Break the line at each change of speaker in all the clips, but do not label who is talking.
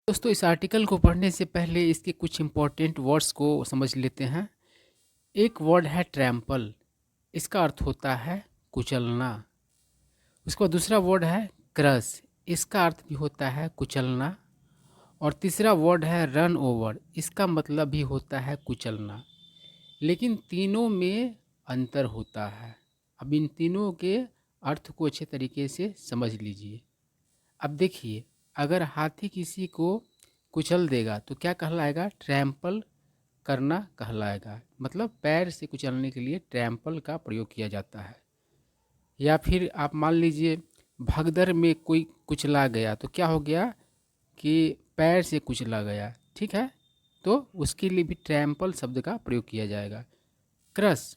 दोस्तों इस आर्टिकल को पढ़ने से पहले इसके कुछ इम्पोर्टेंट वर्ड्स को समझ लेते हैं। एक वर्ड है ट्रैम्पल, इसका अर्थ होता है कुचलना। उसके बाद दूसरा वर्ड है क्रश, इसका अर्थ भी होता है कुचलना। और तीसरा वर्ड है रन ओवर, इसका मतलब भी होता है कुचलना। लेकिन तीनों में अंतर होता है। अब इन तीनों के अर्थ को अच्छे तरीके से समझ लीजिए। अब देखिए, अगर हाथी किसी को कुचल देगा तो क्या कहलाएगा? ट्रैम्पल करना कहलाएगा। मतलब पैर से कुचलने के लिए ट्रैम्पल का प्रयोग किया जाता है। या फिर आप मान लीजिए भगदड़ में कोई कुचला गया तो क्या हो गया कि पैर से कुचला गया, ठीक है, तो उसके लिए भी ट्रैम्पल शब्द का प्रयोग किया जाएगा। क्रश,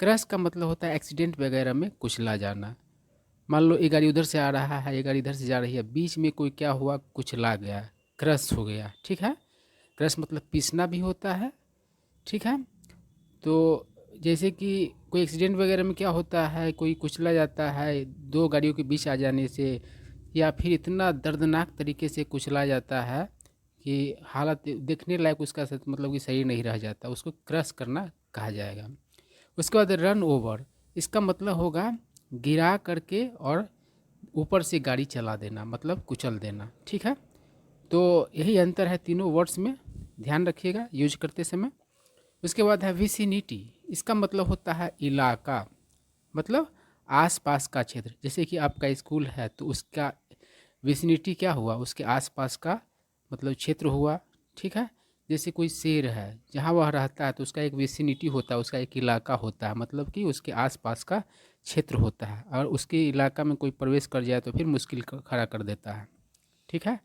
क्रश का मतलब होता है एक्सीडेंट वगैरह में कुचला जाना। मान लो एक गाड़ी उधर से आ रहा है, एक गाड़ी इधर से जा रही है, बीच में कोई क्या हुआ, कुचला गया, क्रश हो गया, ठीक है। क्रश मतलब पीसना भी होता है, ठीक है। तो जैसे कि कोई एक्सीडेंट वगैरह में क्या होता है, कोई कुचला जाता है दो गाड़ियों के बीच आ जाने से, या फिर इतना दर्दनाक तरीके से कुचला जाता है कि हालत देखने लायक उसका मतलब कि सही नहीं रह जाता, उसको क्रश करना कहा जाएगा। उसके बाद रन ओवर, इसका मतलब होगा गिरा करके और ऊपर से गाड़ी चला देना, मतलब कुचल देना, ठीक है। तो यही अंतर है तीनों वर्ड्स में, ध्यान रखिएगा यूज करते समय। उसके बाद है विसिनिटी, इसका मतलब होता है इलाका, मतलब आसपास का क्षेत्र। जैसे कि आपका स्कूल है तो उसका विसिनिटी क्या हुआ, उसके आसपास का मतलब क्षेत्र हुआ, ठीक है। जैसे कोई शेर है, जहाँ वह रहता है तो उसका एक विसिनिटी होता है, उसका एक इलाका होता है, मतलब कि उसके आसपास का क्षेत्र होता है। और उसके इलाका में कोई प्रवेश कर जाए तो फिर मुश्किल खड़ा कर देता है, ठीक है।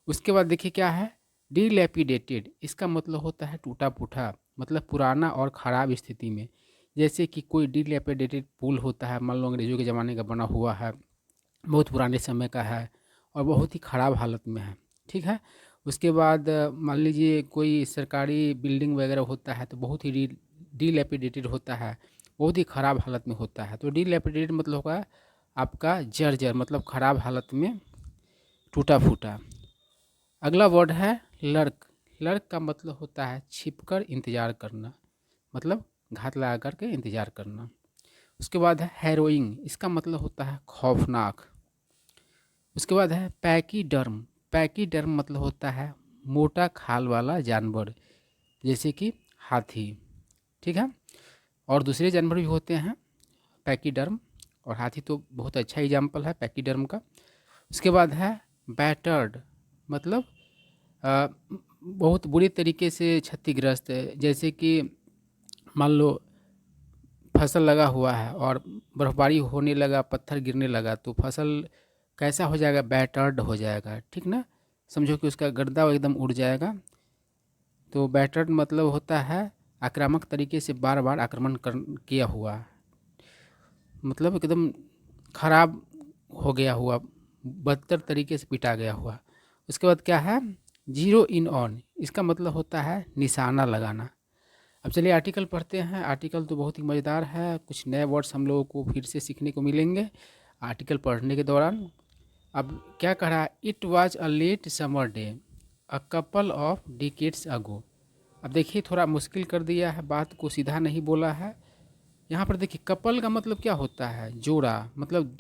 उसके बाद देखिए क्या है, डिलैपिडेटेड, इसका मतलब होता है टूटा फूटा, मतलब पुराना और ख़राब स्थिति में। जैसे कि कोई डिलैपिडेटेड पुल होता है, मान लो अंग्रेज़ों के ज़माने का बना हुआ है, बहुत पुराने समय का है और बहुत ही ख़राब हालत में है, ठीक है। उसके बाद मान लीजिए कोई सरकारी बिल्डिंग वगैरह होता है तो बहुत ही डिलैपिडेटेड होता है, बहुत ही ख़राब हालत में होता है। तो डिलैपिडेटेड मतलब होगा आपका जर्जर, मतलब ख़राब हालत में, टूटा फूटा। अगला वर्ड है लर्क, लर्क का मतलब होता है छिपकर इंतज़ार करना, मतलब घात लगा करके इंतज़ार करना। उसके बाद है हैरोइंग, इसका मतलब होता है खौफनाक। उसके बाद है पैकीडर्म, पैकीडर्म मतलब होता है मोटा खाल वाला जानवर, जैसे कि हाथी, ठीक है। और दूसरे जानवर भी होते हैं पैकीडर्म, और हाथी तो बहुत अच्छा एग्जाम्पल है पैकीडर्म का। उसके बाद है बैटर्ड, मतलब अ, बहुत बुरी तरीके से क्षतिग्रस्त है। जैसे कि मान लो फसल लगा हुआ है और बर्फबारी होने लगा, पत्थर गिरने लगा तो फसल कैसा हो जाएगा, बैटर्ड हो जाएगा, ठीक ना। समझो कि उसका गर्दा एकदम उड़ जाएगा। तो बैटर्ड मतलब होता है आक्रामक तरीके से बार बार आक्रमण कर किया हुआ, मतलब एकदम खराब हो गया हुआ, बदतर तरीके से पिटा गया हुआ। उसके बाद क्या है, जीरो इन ऑन, इसका मतलब होता है निशाना लगाना। अब चलिए आर्टिकल पढ़ते हैं। आर्टिकल तो बहुत ही मज़ेदार है, कुछ नए वर्ड्स हम लोगों को फिर से सीखने को मिलेंगे आर्टिकल पढ़ने के दौरान। अब क्या कह रहा है, it was a late summer day a couple of decades ago. अब देखिए थोड़ा मुश्किल कर दिया है, बात को सीधा नहीं बोला है। यहाँ पर देखिए कपल का मतलब क्या होता है, जोड़ा, मतलब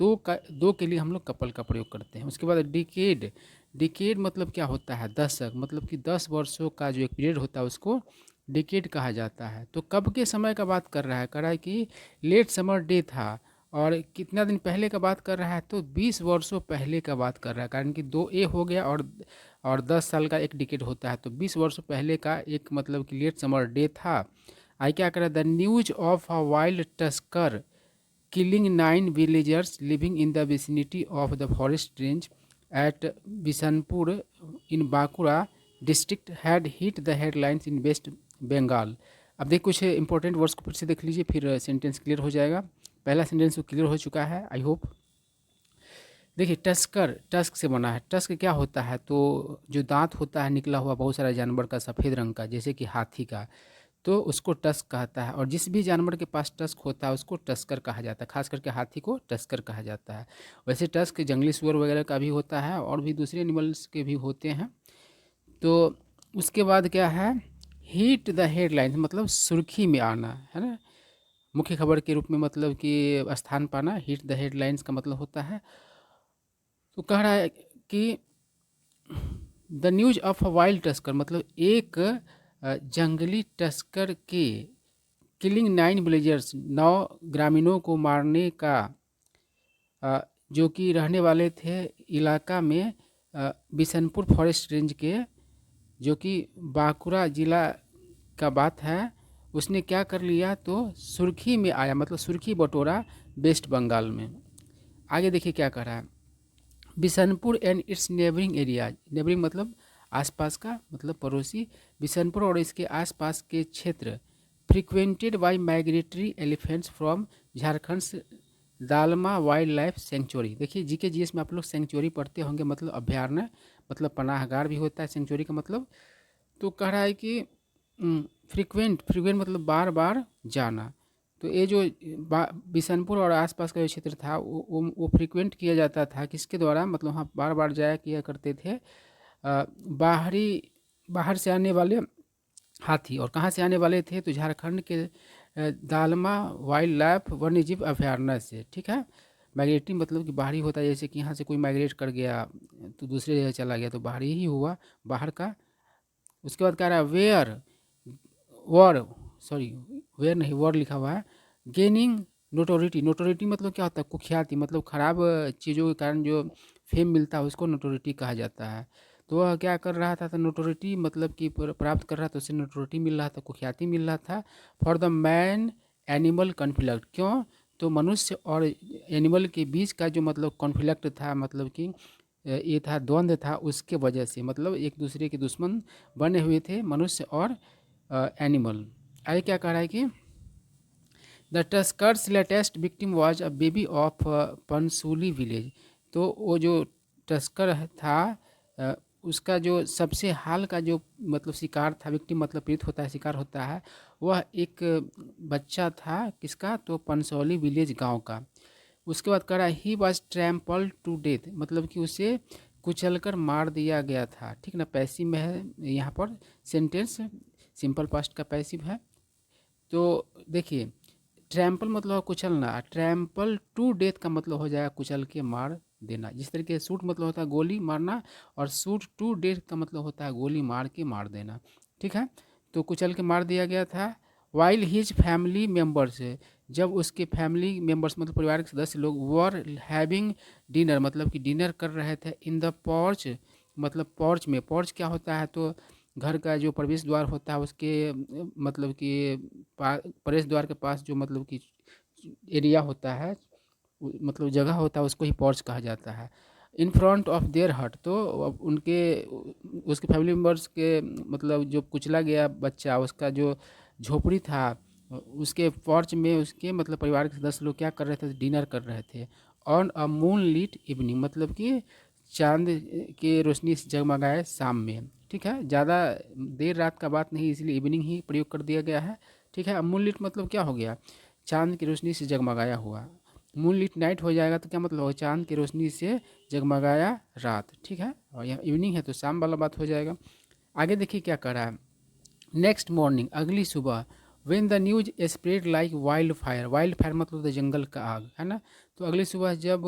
दो के लिए हम लोग कपल का प्रयोग करते हैं। उसके बाद डिकेड, डिकेड मतलब क्या होता है, दशक, मतलब कि 10 वर्षों का जो एक पीरियड होता है उसको डिकेड कहा जाता है। तो कब के समय का बात कर रहा है, कर रहा है कि लेट समर डे था, और कितना दिन पहले का बात कर रहा है, तो 20 वर्षों पहले का बात कर रहा है, कारण कि 2 हो गया और 10 साल का एक डिकेड होता है, तो 20 वर्षों पहले का एक मतलब कि लेट समर डे था। आई क्या करा, the news of a wild tusker killing 9 villagers living in the vicinity of the forest range at Bishanpur in Bankura district had hit the headlines in West Bengal। अब देखिए कुछ important words को फिर से देख लीजिए, फिर सेंटेंस क्लियर हो जाएगा। पहला सेंटेंस तो क्लियर हो चुका है आई होप। देखिए टस्कर, टस्क से बना है। टस्क क्या होता है, तो जो दांत होता है निकला हुआ बहुत सारा जानवर का, सफ़ेद रंग का, जैसे कि हाथी का, तो उसको टस्क कहता है। और जिस भी जानवर के पास टस्क होता है उसको टस्कर कहा जाता है, खास करके हाथी को टस्कर कहा जाता है। वैसे टस्क जंगली सुअर वगैरह का भी होता है और भी दूसरे एनिमल्स के भी होते हैं, तो उसके बाद क्या है, हिट द हेडलाइंस मतलब सुर्खी में आना, है ना, मुख्य खबर के रूप में मतलब कि स्थान पाना, हिट द हेडलाइंस का मतलब होता है। तो कह रहा है कि the news of a wild tusker मतलब एक जंगली टस्कर के किलिंग 9 विलेजर्स 9 ग्रामीणों को मारने का, जो कि रहने वाले थे इलाका में बिशनपुर फॉरेस्ट रेंज के, जो कि बांकुड़ा जिला का बात है। उसने क्या कर लिया, तो सुर्खी में आया मतलब सुर्खी बटोरा वेस्ट बंगाल में। आगे देखिए क्या कर रहा है, Bishanpur and it's neighbouring areas, neighbouring मतलब आसपास का मतलब पड़ोसी, बिशनपुर और इसके आसपास के क्षेत्र frequented by migratory elephants from Jharkhand Dalma wild life sanctuary. देखिए जीके जीएस में आप लोग सेंचुरी पढ़ते होंगे, मतलब अभ्यारण्य मतलब पनाहगार भी होता है सेंचुरी का मतलब। तो कह रहा है कि फ्रिक्वेंट फ्रिक्वेंट मतलब बार बार जाना। तो ये जो बिशनपुर और आसपास का जो क्षेत्र था वो फ्रिक्वेंट किया जाता था किसके द्वारा, मतलब वहाँ बार बार जाया किया करते थे बाहर से आने वाले हाथी। और कहाँ से आने वाले थे, तो झारखंड के दालमा वाइल्ड लाइफ वन्यजीव अभ्यारण्य से। ठीक है, माइग्रेटिंग मतलब कि बाहरी होता है, जैसे कि यहाँ से कोई माइग्रेट कर गया तो दूसरे जगह चला गया तो बाहरी ही हुआ, बाहर का। उसके बाद कह रहा है वेयर वर सॉरी वेयर नहीं वर लिखा हुआ है, गेनिंग नोटोरिटी। नोटोरिटी मतलब क्या होता है, कुख्याति मतलब खराब चीज़ों के कारण जो फेम मिलता है उसको नोटोरिटी कहा जाता है। तो वह क्या कर रहा था, तो नोटोरिटी मतलब कि प्राप्त कर रहा था, उससे नोटोरिटी मिल रहा था, कुख्याति मिल रहा था। For the man animal conflict, क्यों, तो मनुष्य और एनिमल के बीच का जो मतलब कॉन्फ्लिक्ट था, मतलब कि ये था द्वंद्व था, उसके वजह से मतलब एक दूसरे के दुश्मन बने हुए थे मनुष्य और एनिमल। आगे क्या कह रहा है कि the tuskers latest victim was a baby of Pansuli village. तो वो जो टस्कर था उसका जो सबसे हाल का जो मतलब शिकार था, विक्टिम मतलब पीड़ित होता है, शिकार होता है, वह एक बच्चा था किसका, तो पंसौली विलेज गांव का। उसके बाद कह रहा है he was trample to death मतलब कि उसे कुचलकर मार दिया गया था। ठीक ना, पैसिव में है यहाँ पर सेंटेंस, सिंपल पास्ट का पैसिव है। तो देखिए ट्रैम्पल मतलब कुचलना, ट्रैम्पल टू डेथ का मतलब हो जाएगा कुचल के मार देना। जिस तरीके से शूट मतलब होता है गोली मारना, और शूट टू डेथ का मतलब होता है गोली मार के मार देना। ठीक है, तो कुचल के मार दिया गया था। वाइल हिज फैमिली मेम्बर्स, जब उसके फैमिली मेम्बर्स मतलब परिवार के सदस्य लोग वर हैविंग डिनर मतलब कि डिनर कर रहे थे इन द पॉर्च मतलब पॉर्च में। पॉर्च क्या होता है, तो घर का जो प्रवेश द्वार होता है उसके मतलब कि प्रवेश द्वार के पास जो मतलब कि एरिया होता है, मतलब जगह होता है, उसको ही पॉर्च कहा जाता है। इन फ्रंट ऑफ देयर हट, तो अब उनके उसके फैमिली मेम्बर्स के मतलब जो कुचला गया बच्चा उसका जो झोपड़ी था उसके पॉर्च में उसके मतलब परिवार के सदस्य लोग क्या कर रहे थे, डिनर कर रहे थे। ऑन अ मून लीट इवनिंग मतलब कि चांद के रोशनी से जगमगाए शाम में। ठीक है, ज़्यादा देर रात का बात नहीं, इसलिए इवनिंग ही प्रयोग कर दिया गया है। ठीक है, अब मून लीट मतलब क्या हो गया, चांद की रोशनी से जगमगाया हुआ। मून लीट नाइट हो जाएगा तो क्या मतलब होगा, चांद की रोशनी से जगमगाया रात। ठीक है, और यहाँ इवनिंग है तो शाम वाला बात हो जाएगा। आगे देखिए क्या कर रहा है, नेक्स्ट मॉर्निंग अगली सुबह, when the news spread like wild fire, wild fire मतलब जंगल का आग, है ना। तो अगली सुबह जब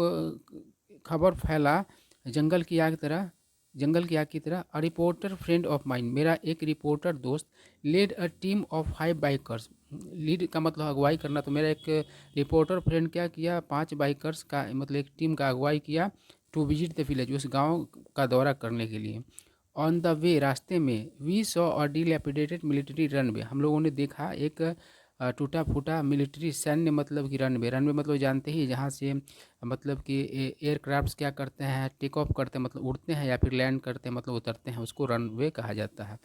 खबर फैला जंगल की आग तरह, जंगल की आग की तरह, a reporter friend of mine, मेरा एक रिपोर्टर दोस्त, led a team of 5 bikers, lead का मतलब अगुवाई करना, तो मेरा एक रिपोर्टर फ्रेंड क्या किया, 5 बाइकर्स का मतलब एक टीम का अगुवाई किया, टू विजिट द विलेज, उस गांव का दौरा करने के लिए। ऑन द वे, रास्ते में, we saw a dilapidated military runway, हम लोगों ने देखा एक टूटा फूटा मिलिट्री सैन्य मतलब कि रनवे, रनवे मतलब जानते ही जहाँ से मतलब कि एयरक्राफ्ट्स क्या करते हैं, टेक ऑफ करते हैं मतलब उड़ते हैं, या फिर लैंड करते हैं मतलब उतरते हैं, उसको रनवे कहा जाता है।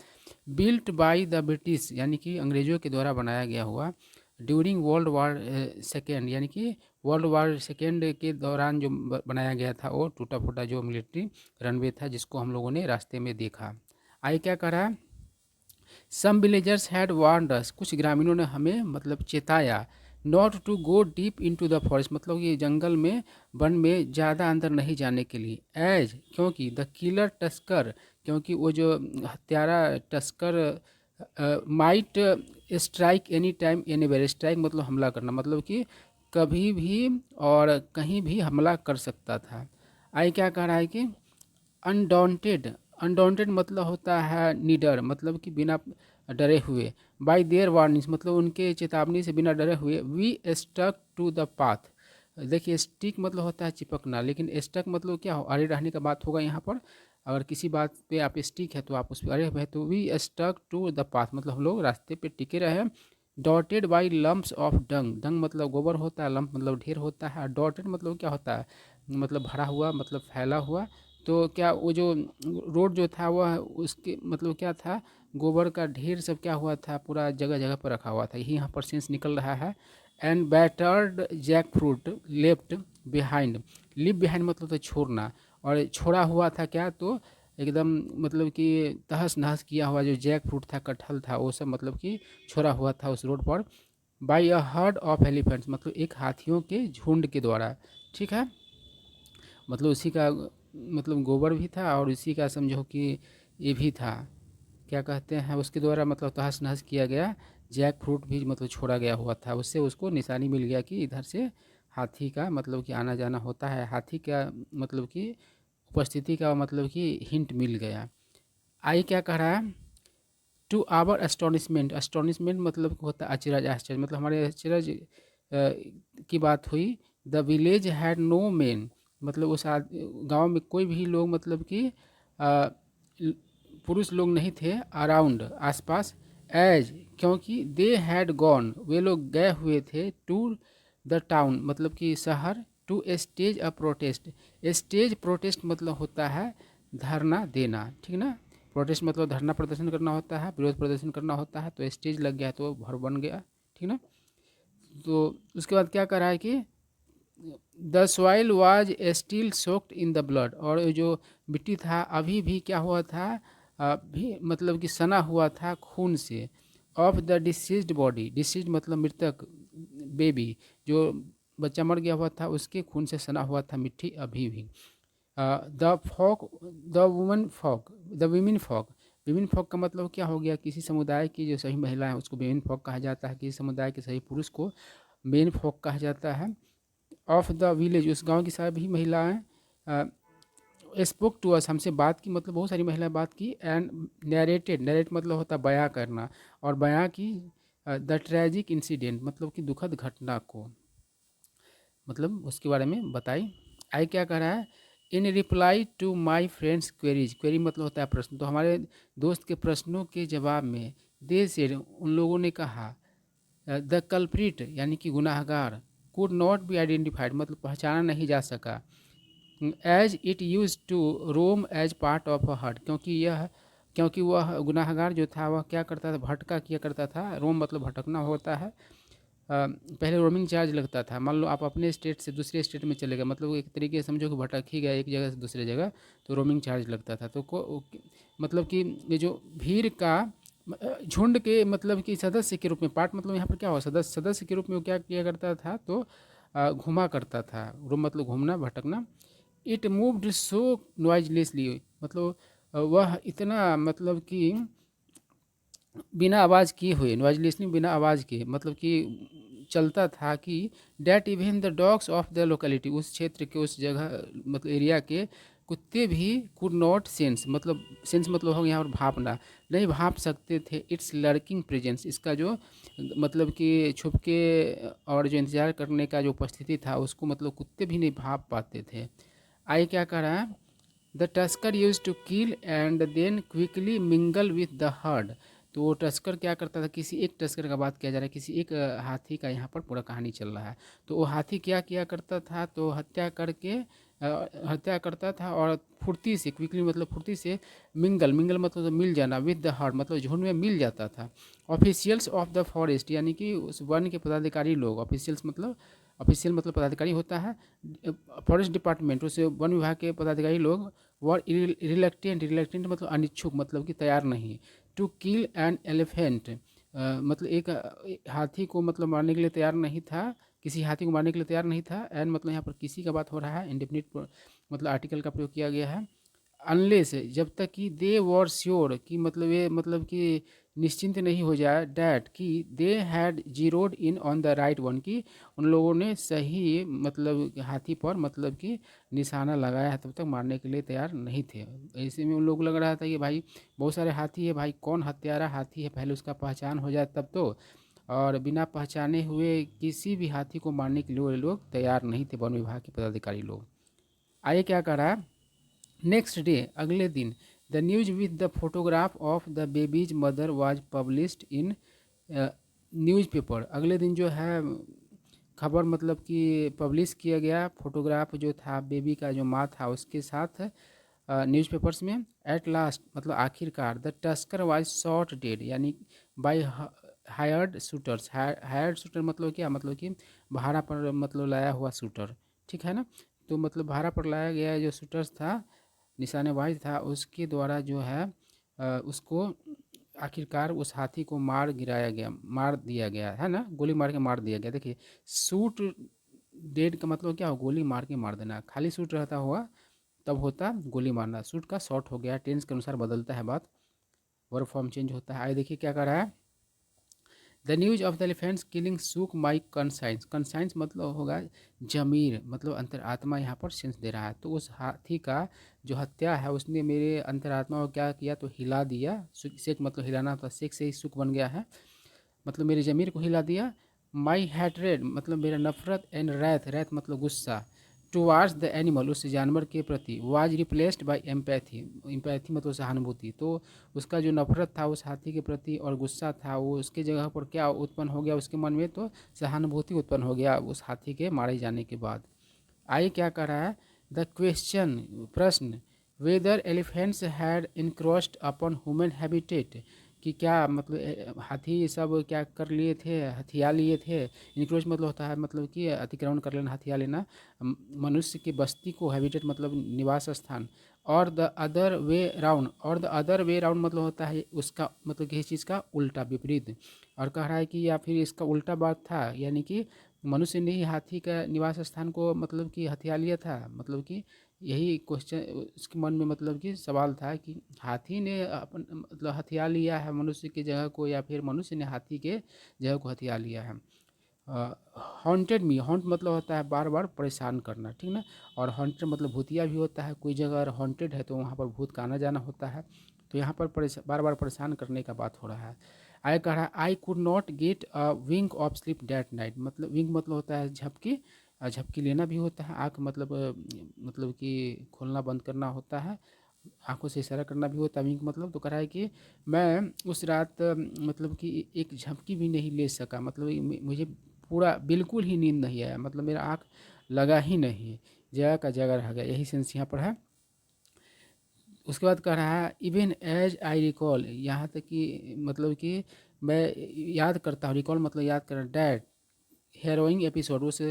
बिल्ट बाय द ब्रिटिश यानी कि अंग्रेज़ों के द्वारा बनाया गया हुआ, ड्यूरिंग वर्ल्ड वार सेकेंड यानी कि वर्ल्ड वार सेकेंड के दौरान जो बनाया गया था, वो टूटा फूटा जो मिलिट्री रनवे था जिसको हम लोगों ने रास्ते में देखा। आगे क्या करा, some villagers had warned us, कुछ ग्रामीणों ने हमें मतलब चेताया, not to go deep into the forest, मतलब ये जंगल में वन में ज़्यादा अंदर नहीं जाने के लिए। एज क्योंकि द किलर टस्कर, क्योंकि वो जो हत्यारा tusker might strike any time anywhere, strike मतलब हमला करना, मतलब कि कभी भी और कहीं भी हमला कर सकता था। आई क्या कह रहा है कि अनडॉन्टेड, अनडॉन्टेड मतलब होता है निडर, मतलब कि बिना डरे हुए। बाय देयर वार्निंग्स मतलब उनके चेतावनी से बिना डरे हुए। We stuck to the path, देखिए स्टिक मतलब होता है चिपकना, लेकिन स्टक मतलब क्या हो, अड़े रहने का बात होगा यहाँ पर। अगर किसी बात पे आप स्टिक है तो आप उस पर अड़े हुए हैं, तो we stuck to the path मतलब हम लोग रास्ते पे टिके रहे। Dotted by lumps of dung, dung मतलब गोबर होता है, लम्प मतलब ढेर होता है, डॉटेड मतलब क्या होता है, मतलब भरा हुआ, मतलब फैला हुआ। तो क्या वो जो रोड जो था वह उसके मतलब क्या था, गोबर का ढेर सब क्या हुआ था, पूरा जगह जगह पर रखा हुआ था, यही यहाँ पर सेंस निकल रहा है। And battered jackfruit left behind, leave behind मतलब तो छोड़ना, और छोड़ा हुआ था क्या, तो एकदम मतलब कि तहस नहस किया हुआ जो जैक फ्रूट था, कटहल था, वो सब मतलब कि छोड़ा हुआ था उस रोड पर। By a herd of elephants मतलब एक हाथियों के झुंड के द्वारा, ठीक है। मतलब उसी का मतलब गोबर भी था और इसी का समझो कि ये भी था, क्या कहते हैं, उसके द्वारा मतलब तहस नहस किया गया जैक फ्रूट भी मतलब छोड़ा गया हुआ था। उससे उसको निशानी मिल गया कि इधर से हाथी का मतलब कि आना जाना होता है, हाथी का मतलब कि उपस्थिति का मतलब कि हिंट मिल गया। आई क्या कह रहा है, टू आवर एस्टोनिशमेंट, एस्टोनिशमेंट मतलब होता है अचरज, आश्चर्य, मतलब हमारे अचरज की बात हुई। The village had no man, मतलब उस गांव में कोई भी लोग मतलब कि पुरुष लोग नहीं थे, अराउंड आसपास। एज क्योंकि दे हैड गॉन वे लोग गए हुए थे, टू द टाउन मतलब कि शहर, to stage a protest, stage protest मतलब होता है धरना देना, ठीक ना। प्रोटेस्ट मतलब धरना प्रदर्शन करना होता है, विरोध प्रदर्शन करना होता है, तो स्टेज लग गया तो घर बन गया, ठीक ना। तो उसके बाद क्या करा है कि the soil was still soaked in the blood, और जो मिट्टी था अभी भी क्या हुआ था, अभी मतलब कि सना हुआ था खून से। Of the deceased body, deceased मतलब मृतक, बेबी जो बच्चा मर गया हुआ था उसके खून से सना हुआ था मिट्टी अभी भी। The folk, the woman folk, the women folk, women folk का मतलब क्या हो गया, किसी समुदाय की जो सही महिला है उसको विमेन फॉक कहा जाता है, किसी समुदाय के सही पुरुष को मेन फॉक कहा जाता है। ऑफ द विलेज उस गांव की सभी महिलाएं स्पोक टू अस हमसे बात की, मतलब बहुत सारी महिलाएं बात की। एंड नरेटेड, नरेट मतलब होता है बयां करना, और बयां की द ट्रेजिक इंसिडेंट मतलब कि दुखद घटना को, मतलब उसके बारे में बताई। आई क्या कह रहा है, in reply to my friends queries, query मतलब होता है प्रश्न, तो हमारे दोस्त के प्रश्नों के जवाब में दे से उन लोगों ने कहा, द कल्प्रिट यानी कि गुनाहगार, कुड नॉट बी आइडेंटिफाइड मतलब पहचाना नहीं जा सका। As it use to roam as part of a herd, क्योंकि वह गुनाहगार जो था वह क्या करता था, भटका किया करता था, रोम मतलब भटकना होता है। पहले रोमिंग चार्ज लगता था, मान लो आप अपने स्टेट से दूसरे स्टेट में चले गए, मतलब एक तरीके से समझो कि भटक ही गया एक जगह से दूसरे जगह, तो रोमिंग चार्ज लगता था। तो मतलब कि ये जो भीड़ का झुंड के मतलब कि सदस्य के रूप में, पार्ट मतलब यहाँ पर क्या हुआ, सदस्य, सदस्य के रूप में वो क्या किया करता था, तो घुमा करता था, रोम मतलब घूमना भटकना। इट मूव्ड सो नॉइजलेसली मतलब वह इतना मतलब कि बिना आवाज़ किए हुए, नॉइजलेसली बिना आवाज़ के मतलब कि चलता था, कि that even the dogs of the locality उस क्षेत्र के उस जगह मतलब एरिया के कुत्ते भी कुड नॉट सेंस, मतलब सेंस मतलब हो यहाँ पर भापना, नहीं भाप सकते थे इट्स लर्किंग प्रेजेंस, इसका जो मतलब कि छुप के और जो इंतज़ार करने का जो उपस्थिति था उसको मतलब कुत्ते भी नहीं भाप पाते थे। आई क्या कह रहा है, the tusker use to kill and then quickly mingle with the herd, तो वो टस्कर क्या करता था, किसी एक टस्कर का बात किया जा रहा है, किसी एक हाथी का यहाँ पर पूरा कहानी चल रहा है। तो वो हाथी क्या किया करता था, तो हत्या करके हत्या करता था और फुर्ती से, क्विकली मतलब फुर्ती से, मिंगल, मिंगल मतलब तो मिल जाना, विद द हर्ड मतलब झुंड में मिल जाता था। ऑफिशियल्स ऑफ द फॉरेस्ट यानी कि उस वन के पदाधिकारी लोग, ऑफिशियल्स मतलब, ऑफिशियल मतलब पदाधिकारी होता है, फॉरेस्ट डिपार्टमेंट उस वन विभाग के पदाधिकारी लोग, वर रिलेक्टेंट, रिलेक्टेंट मतलब अनिच्छुक मतलब कि तैयार नहीं, टू किल एन एलिफेंट मतलब एक हाथी को मतलब मारने के लिए तैयार नहीं था, किसी हाथी को मारने के लिए तैयार नहीं था। एंड मतलब यहाँ पर किसी का बात हो रहा है, इंडेफिनिट मतलब आर्टिकल का प्रयोग किया गया है। अनलेस जब तक कि दे वर श्योर कि मतलब ये मतलब कि निश्चिंत नहीं हो जाए, डैट कि they had zeroed in on the right one, की उन लोगों ने सही मतलब हाथी पर मतलब कि निशाना लगाया है, तब तक मारने के लिए तैयार नहीं थे। ऐसे में उन लोग लग रहा था कि भाई बहुत सारे हाथी है, भाई कौन हत्यारा हाथी है पहले उसका पहचान हो जाए तब तो। और बिना पहचाने हुए किसी भी हाथी को मारने के लिए वो लोग तैयार नहीं थे, वन विभाग के पदाधिकारी लोग। आइए क्या करा, नेक्स्ट डे अगले दिन the news with the photograph of the babies mother was published in newspaper. अगले दिन जो है खबर मतलब कि पब्लिश किया गया, फोटोग्राफ जो था बेबी का जो माँ था उसके साथ न्यूज़पेपर्स में। एट लास्ट मतलब आखिरकार the tusker was shot dead, यानी by hired shooters. Hired shooter मतलब क्या, मतलब कि भाड़ा पर मतलब लाया हुआ शूटर, ठीक है ना। तो मतलब भाड़ा पर लाया गया जो शूटर्स था, निशानेबाज था, उसके द्वारा जो है उसको आखिरकार उस हाथी को मार दिया गया है ना, गोली मार के मार दिया गया। देखिए शूट डेड का मतलब क्या हो, गोली मार के मार देना। खाली शूट रहता हुआ तब होता गोली मारना, शूट का शॉट हो गया। टेंस के अनुसार बदलता है बात, वर्ब फॉर्म चेंज होता है। आइए देखिए क्या कर रहा है, the news of the elephants killing shook my conscience. Conscience मतलब होगा जमीर, मतलब अंतरात्मा यहाँ पर सेंस दे रहा है। तो उस हाथी का जो हत्या है उसने मेरे अंतरात्मा को क्या किया, तो हिला दिया। सेक मतलब हिलाना था, सेक से ही सुख बन गया है, मतलब मेरे ज़मीर को हिला दिया। माई हैट्रेड मतलब मेरा नफरत, एंड रैथ, रैथ मतलब गुस्सा, टुवार्ड्स द एनिमल उस जानवर के प्रति, was replaced by empathy, empathy मतलब सहानुभूति। तो उसका जो नफरत था उस हाथी के प्रति और गुस्सा था, वो उसके जगह पर क्या उत्पन्न हो गया उसके मन में, तो सहानुभूति उत्पन्न हो गया उस हाथी के मारे जाने के बाद। आइए क्या कर रहा है, द क्वेश्चन प्रश्न, whether elephants had encroached upon human habitat, कि क्या मतलब हाथी सब क्या कर लिए थे, हथिया लिए थे। इनक्रोच मतलब होता है मतलब कि अतिक्रमण कर लेना, हथिया लेना मनुष्य की बस्ती को, हैबिटेट मतलब निवास स्थान। और द अदर वे राउंड, और द अदर वे राउंड मतलब होता है उसका मतलब किसी चीज़ का उल्टा विपरीत। और कह रहा है कि या फिर इसका उल्टा बात था, यानी कि मनुष्य ने ही हाथी का निवास स्थान को मतलब कि हथिया लिया था, मतलब कि यही क्वेश्चन उसके मन में मतलब कि सवाल था कि हाथी ने अपन मतलब हथिया लिया है मनुष्य की जगह को, या फिर मनुष्य ने हाथी के जगह को हथिया लिया है। हॉन्टेड मी, हॉन्ट मतलब होता है बार बार परेशान करना, ठीक ना। और हॉन्टेड मतलब भूतिया भी होता है, कोई जगह अगर हॉन्टेड है तो वहाँ पर भूत का आना जाना होता है। तो यहाँ पर बार बार परेशान करने का बात हो रहा है। आय कह रहा है I could not get a wing of sleep that night, मतलब विंग मतलब होता है झपकी, झपकी लेना भी होता है। आँख मतलब मतलब कि खोलना बंद करना होता है, आंखों से इशारा करना भी होता है विंक मतलब। तो कह रहा है कि मैं उस रात मतलब कि एक झपकी भी नहीं ले सका, मतलब मुझे पूरा बिल्कुल ही नींद नहीं आया, मतलब मेरा आँख लगा ही नहीं, जगह का जगह रह गया, यही सेंस यहाँ पर है। उसके बाद कह रहा है इवन एज आई रिकॉल, यहाँ तक कि मतलब कि मैं याद करता हूँ, रिकॉल मतलब याद करना, डैट हेरोइंग एपिसोड, उस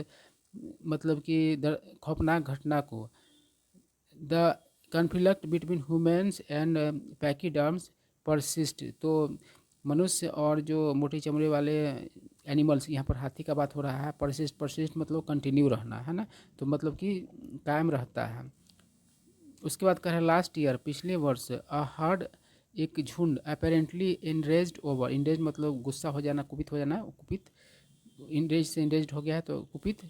मतलब कि खौफनाक घटना को। The conflict between humans and pachyderms persist, तो मनुष्य और जो मोटी चमड़े वाले एनिमल्स, यहाँ पर हाथी का बात हो रहा है। परसिस्ट, परसिस्ट मतलब कंटिन्यू रहना है ना, तो मतलब कि कायम रहता है। उसके बाद कह रहा है लास्ट ईयर पिछले वर्ष, अ हर्ड एक झुंड, अपेरेंटली इनरेज्ड ओवर, इनरेज मतलब गुस्सा हो जाना, कुपित हो जाना, कुपित, इनरेज से इनरेज्ड हो गया है तो कुपित।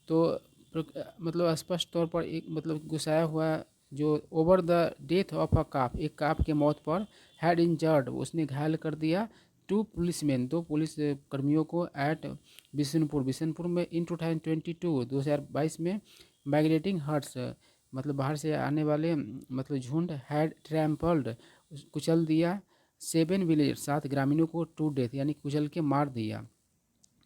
तो मतलब स्पष्ट तौर पर एक मतलब गुस्साया हुआ, जो over the death of a calf, एक काफ के मौत पर, हैड इंजर्ड उसने घायल कर दिया, टू पुलिसमैन दो पुलिस कर्मियों को, एट बिशनपुर, बिशनपुर में, इन 2022 2022 में, माइग्रेटिंग हर्ट्स मतलब बाहर से आने वाले मतलब झुंड, हैड ट्रैम्पल्ड कुचल दिया, 7 विलेज 7 ग्रामीणों को, टू डेथ यानी कुचल के मार दिया,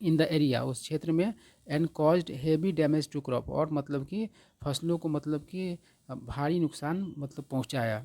इन द एरिया उस क्षेत्र में, and caused heavy damage to crop, और मतलब कि फसलों को मतलब कि भारी नुकसान मतलब पहुंचाया।